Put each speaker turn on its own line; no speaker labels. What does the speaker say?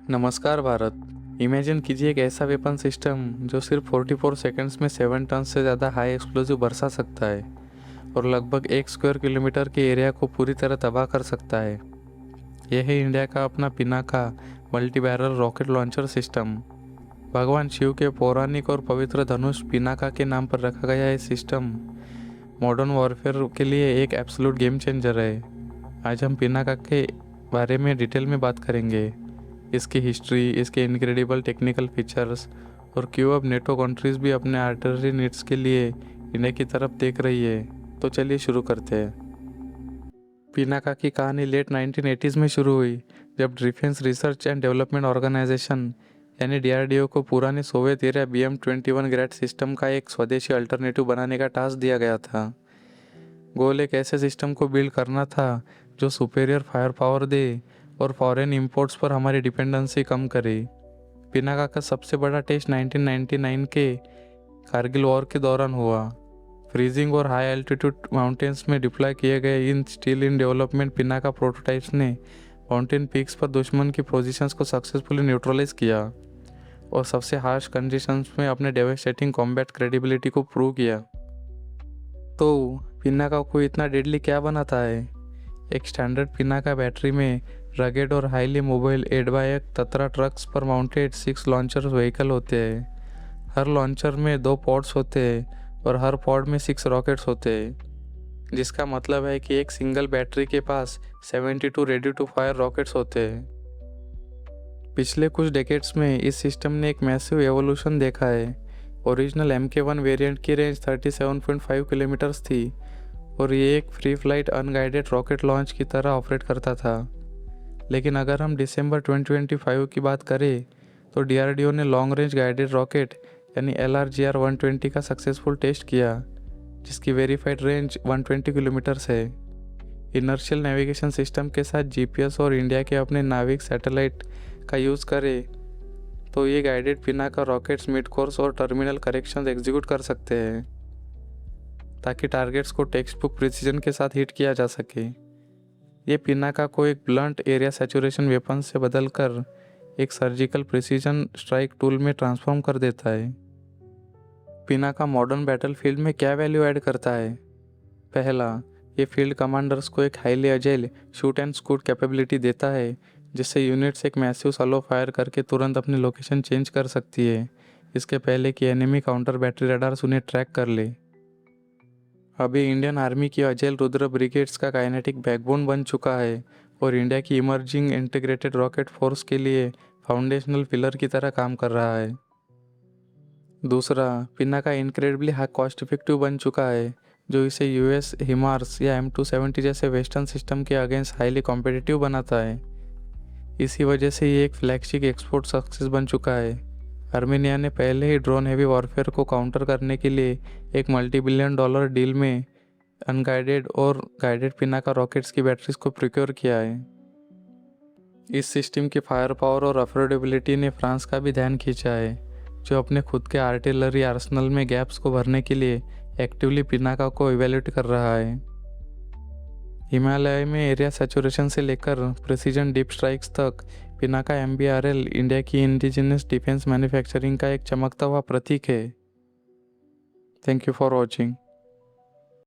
नमस्कार भारत। इमेजिन कीजिए एक ऐसा वेपन सिस्टम जो सिर्फ 44 सेकंड्स में 7 टन से ज़्यादा हाई एक्सप्लोजिव बरसा सकता है और लगभग 1 स्क्वायर किलोमीटर के एरिया को पूरी तरह तबाह कर सकता है। यह है इंडिया का अपना Pinaka multi barrel rocket launcher system. भगवान शिव के पौराणिक और पवित्र धनुष पिनाका के नाम पर रखा गया ये सिस्टम मॉडर्न वॉरफेयर के लिए एक एब्सोल्यूट गेम चेंजर है। आज हम पिनाका के बारे में डिटेल में बात करेंगे, इसकी हिस्ट्री, इसके इनक्रेडिबल टेक्निकल फीचर्स और क्यों अब नेटो कंट्रीज़ भी अपने आर्टिलरी नीड्स के लिए इंडिया की तरफ देख रही है। तो चलिए शुरू करते हैं। पिनाका की कहानी लेट 1980s में शुरू हुई, जब defence research and development organisation यानी DRDO को पुराने Soviet area BM-21 grade system का एक स्वदेशी अल्टरनेटिव बनाने का टास्क दिया गया था। गोल एक ऐसे सिस्टम को बिल्ड करना था जो सुपेरियर फायर पावर दे और फॉरेन इंपोर्ट्स पर हमारी डिपेंडेंसी कम करे। पिनाका का सबसे बड़ा टेस्ट 1999 के कारगिल वॉर के दौरान हुआ। फ्रीजिंग और हाई एल्टीट्यूड माउंटेन्स में डिप्लॉय किए गए in still in development Pinaka prototypes ने माउंटेन पीक्स पर दुश्मन की पोजीशंस को सक्सेसफुली न्यूट्रलाइज किया और सबसे हार्श कंडीशंस में अपने डेवास्टेटिंग कॉम्बैट क्रेडिबिलिटी को प्रूव किया। तो पिनाका को इतना डेडली क्या बनाता है? एक स्टैंडर्ड पिनाका बैटरी में रगेड और हाईली मोबाइल 8x8 ततरा ट्रक्स पर माउंटेड 6 लॉन्चर व्हीकल होते हैं। हर लॉन्चर में 2 पॉड्स होते हैं और हर पॉड में 6 रॉकेट्स होते हैं, जिसका मतलब है कि एक सिंगल बैटरी के पास 72 रेडी टू फायर रॉकेट्स होते हैं। पिछले कुछ डेकेड्स में इस सिस्टम ने एक मैसिव एवोल्यूशन देखा है। ओरिजिनल MK1 वेरिएंट की रेंज 37.5 किलोमीटर्स थी और ये एक free flight unguided rocket launch की तरह ऑपरेट करता था। लेकिन अगर हम दिसंबर 2025 की बात करें तो DRDO ने लॉन्ग रेंज गाइडेड रॉकेट यानी LRGR-120 का सक्सेसफुल टेस्ट किया, जिसकी वेरीफाइड रेंज 120 किलोमीटर्स है। इनर्शियल नेविगेशन सिस्टम के साथ GPS और इंडिया के अपने नाविक सैटेलाइट का यूज़ करें तो ये guided Pinaka rockets mid course और टर्मिनल करेक्शंस एग्जीक्यूट कर सकते हैं, ताकि टारगेट्स को टेक्स्ट बुक प्रिसीजन के साथ हिट किया जा सके। ये पिनाका को एक ब्लंट एरिया सैचुरेशन वेपन से बदलकर एक सर्जिकल प्रिसीजन स्ट्राइक टूल में ट्रांसफॉर्म कर देता है। पिनाका मॉडर्न बैटलफील्ड में क्या वैल्यू ऐड करता है? पहला, ये फील्ड कमांडर्स को एक highly agile shoot and scoot capability देता है, जिससे यूनिट्स एक मैसिव सलो फायर करके तुरंत अपनी लोकेशन चेंज कर सकती है, इसके पहले कि एनिमी काउंटर बैटरी रडार्स उन्हें ट्रैक कर ले। अभी इंडियन आर्मी की अजेल रुद्र ब्रिगेड्स का काइनेटिक बैकबोन बन चुका है और इंडिया की इमर्जिंग इंटीग्रेटेड रॉकेट फोर्स के लिए फाउंडेशनल पिलर की तरह काम कर रहा है। दूसरा, Pinaka incredibly high cost effective बन चुका है, जो इसे US हिमार्स या M270 जैसे वेस्टर्न सिस्टम के अगेंस्ट हाईली कॉम्पिटिटिव बनाता है। इसी वजह से ये एक फ्लैगशिप एक्सपोर्ट सक्सेस बन चुका है। आर्मेनिया ने पहले ही ड्रोन हेवी वॉरफेयर को काउंटर करने के लिए एक $multi-billion डील में अनगाइडेड और गाइडेड पिनाका रॉकेट्स की बैटरीज को प्रोक्योर किया है। इस सिस्टम की फायर पावर और अफोर्डेबिलिटी ने फ्रांस का भी ध्यान खींचा है, जो अपने खुद के आर्टिलरी आर्सनल में गैप्स को भरने के लिए एक्टिवली पिनाका को इवेल्यूएट कर रहा है। हिमालय में एरिया सैचुरेशन से लेकर प्रिसीजन डीप स्ट्राइक्स तक पिनाका MBRL इंडिया की इंडिजिनस डिफेंस मैन्युफैक्चरिंग का एक चमकता हुआ प्रतीक है। Thank you for watching.